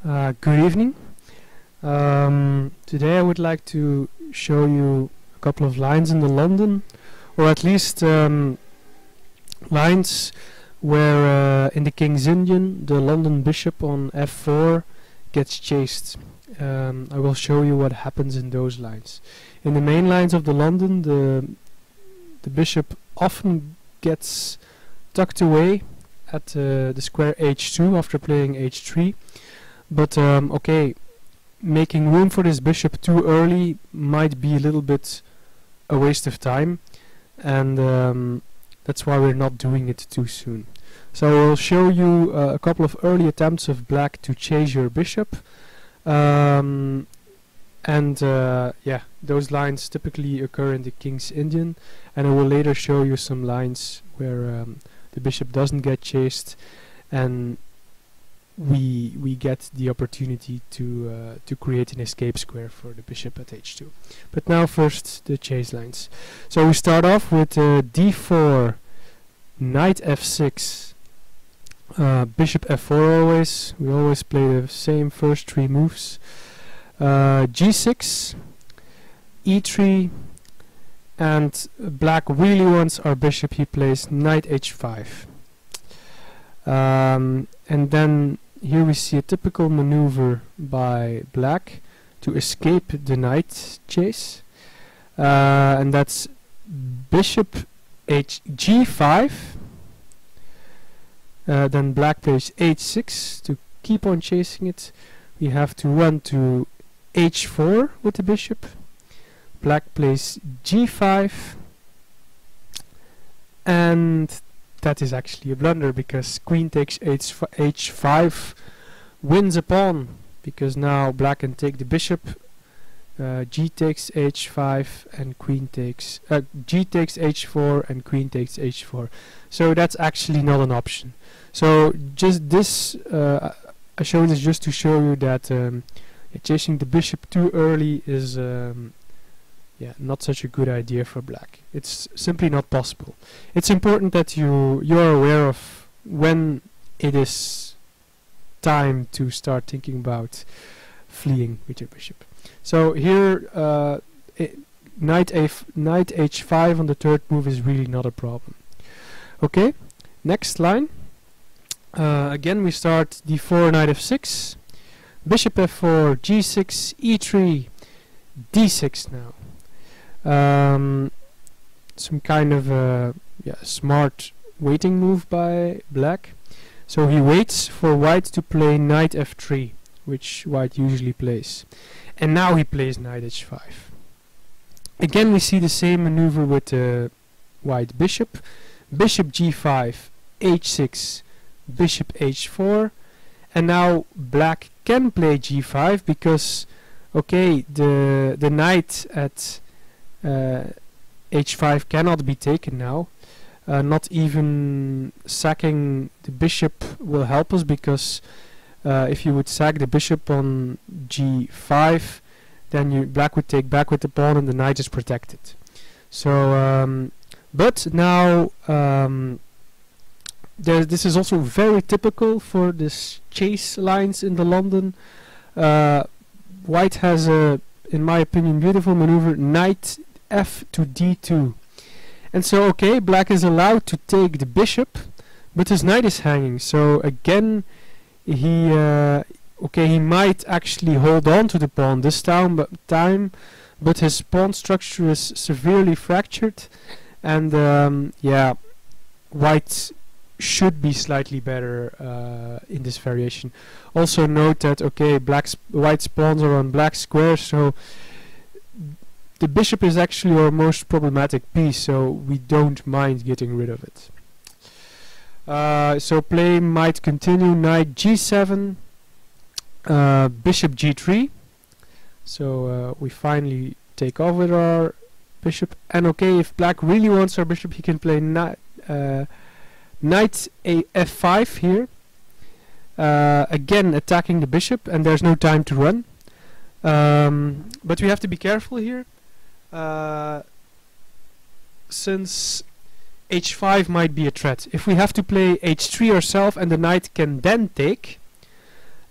Good evening. Today I would like to show you a couple of lines in the London, or at least lines where in the King's Indian the London bishop on f4 gets chased. I will show you what happens in those lines. In the main lines of the London, the bishop often gets tucked away at the square h2 after playing h3. But okay, making room for this bishop too early might be a little bit a waste of time, and that's why we're not doing it too soon. So I'll show you a couple of early attempts of black to chase your bishop, and yeah, those lines typically occur in the King's Indian, and I will later show you some lines where the bishop doesn't get chased and we get the opportunity to create an escape square for the bishop at h2. But now first the chase lines. So we start off with d4, knight f6, bishop f4 always. We always play the same first three moves. G6, e3, and black really wants our bishop. He plays knight h5. And then here we see a typical maneuver by black to escape the knight chase, and that's bishop g5. Then black plays h6 to keep on chasing it. We have to run to h4 with the bishop. Black plays g5, and that is actually a blunder, because queen takes h5 wins a pawn, because now black can take the bishop. G takes h5 and queen takes g takes h4 and queen takes h4. So that's actually not an option. So just this I show this just to show you that chasing the bishop too early is yeah, not such a good idea for black. It's simply not possible. It's important that you're aware of when it is time to start thinking about fleeing with your bishop. So here knight h5 on the third move is really not a problem. Okay, next line. Again we start d4, knight f6, bishop f4, g6, e3, d6 now. Some kind of smart waiting move by black. So he waits for white to play knight f3, which white usually plays, and now he plays knight h5. Again we see the same maneuver with the white bishop. Bishop g5, h6, bishop h4, and now black can play g5 because okay, the knight at h5 cannot be taken now. Not even sacking the bishop will help us, because if you would sack the bishop on g5, then black would take back with the pawn and the knight is protected. So but now this is also very typical for this chase lines in the London. White has a, in my opinion, beautiful maneuver, knight f to d2, and so okay, black is allowed to take the bishop, but his knight is hanging. So again he okay, he might actually hold on to the pawn this time, but his pawn structure is severely fractured, and yeah, white should be slightly better in this variation. Also note that okay, white's pawns are on black squares, so the bishop is actually our most problematic piece, so we don't mind getting rid of it. So play might continue, knight g7, bishop g3. So we finally take off with our bishop, and okay, if black really wants our bishop, he can play knight f5 here. Again attacking the bishop, and there's no time to run. But we have to be careful here, since h5 might be a threat. If we have to play h3 ourselves and the knight can then take,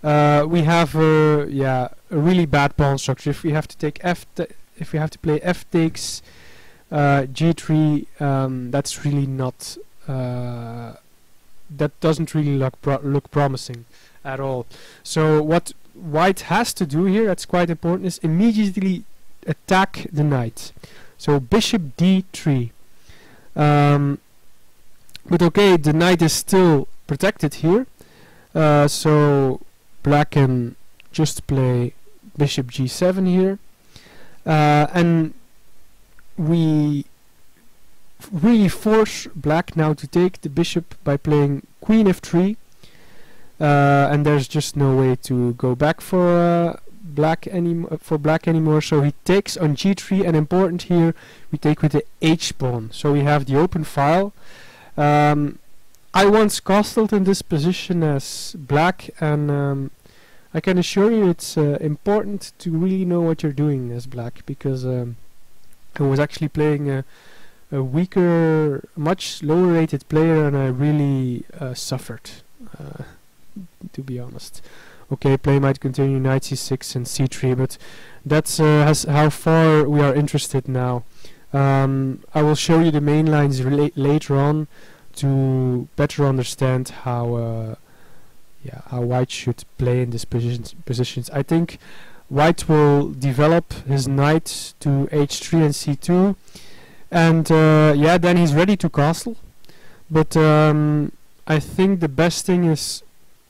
we have yeah, a really bad pawn structure. If we have to take if we have to play f takes g3, that's really not that doesn't really look promising at all. So what white has to do here, that's quite important, is immediately attack the knight. So bishop d3. But okay, the knight is still protected here, so black can just play bishop g7 here, and we really force black now to take the bishop by playing queen f3, and there's just no way to go back for black anymore. So he takes on g3, and important here, we take with the h pawn. So we have the open file. I once castled in this position as black, and I can assure you it's important to really know what you're doing as black, because I was actually playing a weaker, much lower rated player, and I really suffered, to be honest. Okay, play might continue, knight c6 and c3, but that's how far we are interested now. I will show you the main lines later on to better understand how yeah, how white should play in these positions. I think white will develop his knight to h3 and c2, and yeah, then he's ready to castle. But I think the best thing is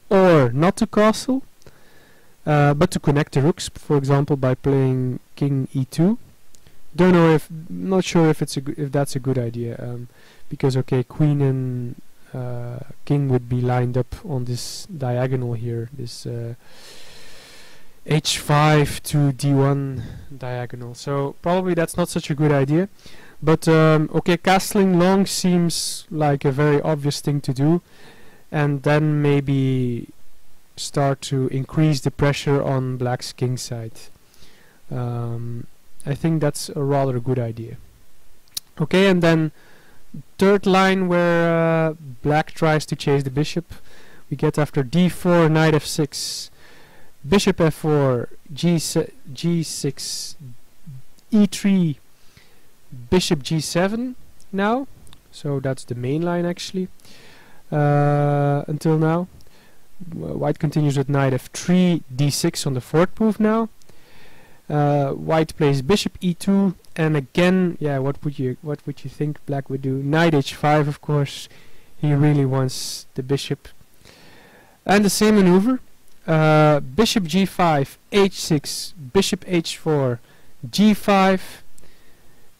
or not to castle, but to connect the rooks, for example, by playing king e2. Don't know if, not sure if it's if that's a good idea, because okay, queen and king would be lined up on this diagonal here, this h5 to d1 diagonal. So probably that's not such a good idea. But okay, castling long seems like a very obvious thing to do, and then maybe start to increase the pressure on black's king side. I think that's a rather good idea. Okay, and then third line where black tries to chase the bishop, we get after d4, knight f6, bishop f4, g6, e3, bishop g7 now. So that's the main line actually until now. White continues with knight f3, d6 on the fourth move now. White plays bishop e2, and again, yeah, what would you think black would do? Knight h5, of course. He really wants the bishop. And the same maneuver. Bishop g5, h6, bishop h4, g5,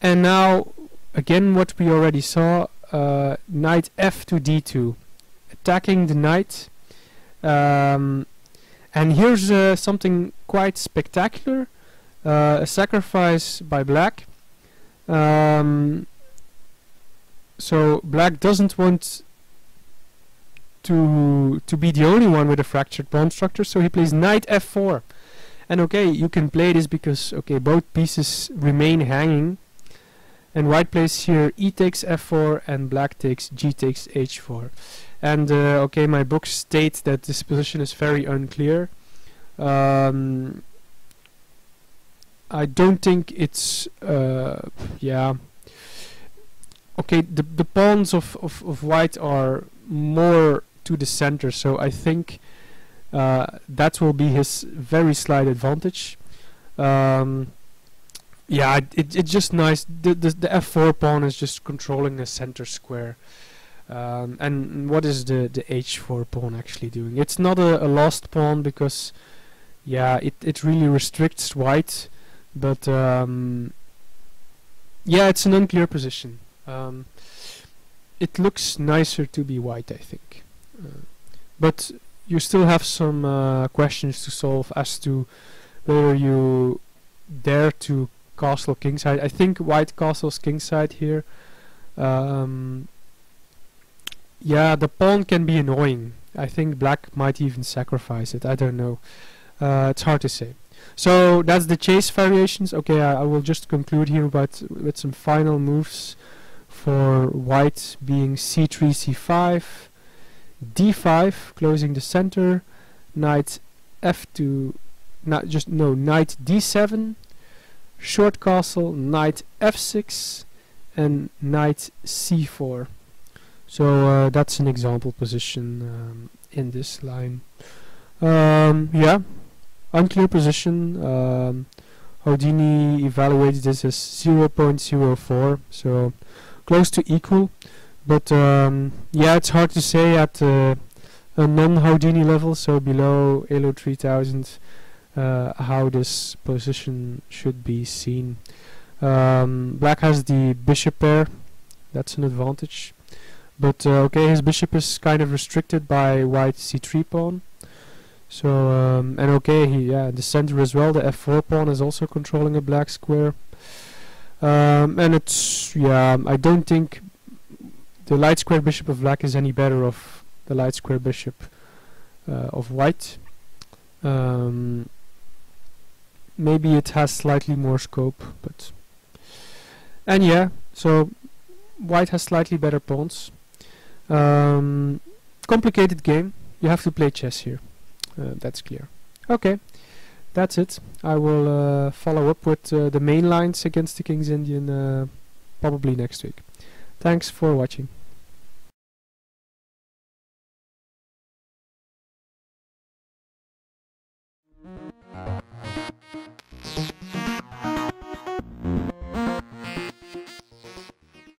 and now again what we already saw, knight f to d2, attacking the knight. And here's something quite spectacular. A sacrifice by black. So black doesn't want to be the only one with a fractured pawn structure, so he plays knight f4. And okay, you can play this because okay, both pieces remain hanging, and white plays here e takes f4 and black takes g takes h4. And okay, my books state that this position is very unclear. I don't think it's yeah. Okay, the pawns of white are more to the center, so I think that will be his very slight advantage. Yeah, it's just nice. The f4 pawn is just controlling the center square. And what is the h4 pawn actually doing? It's not a lost pawn because yeah, it really restricts white. But yeah, it's an unclear position. It looks nicer to be white, I think. But you still have some questions to solve as to whether you dare to castle kingside. I think white castles kingside here. Yeah, the pawn can be annoying. I think black might even sacrifice it. I don't know. It's hard to say. So that's the chase variations. Okay, I will just conclude here with some final moves for white, being c3, c5, d5, closing the center, knight f2, knight d7, short castle, knight f6, and knight c4. So that's an example position in this line. Yeah, unclear position. Houdini evaluates this as 0.04, so close to equal, but yeah, it's hard to say at a non-Houdini level, so below ELO 3000, how this position should be seen. Black has the bishop pair, that's an advantage, but okay, his bishop is kind of restricted by white c3 pawn. So and okay, the center as well, the f4 pawn is also controlling a black square. And it's, I don't think the light square bishop of black is any better of the light square bishop of white. Maybe it has slightly more scope, but and yeah, so white has slightly better pawns. Complicated game. You have to play chess here. That's clear. Okay, that's it. I will follow up with the main lines against the King's Indian probably next week. Thanks for watching.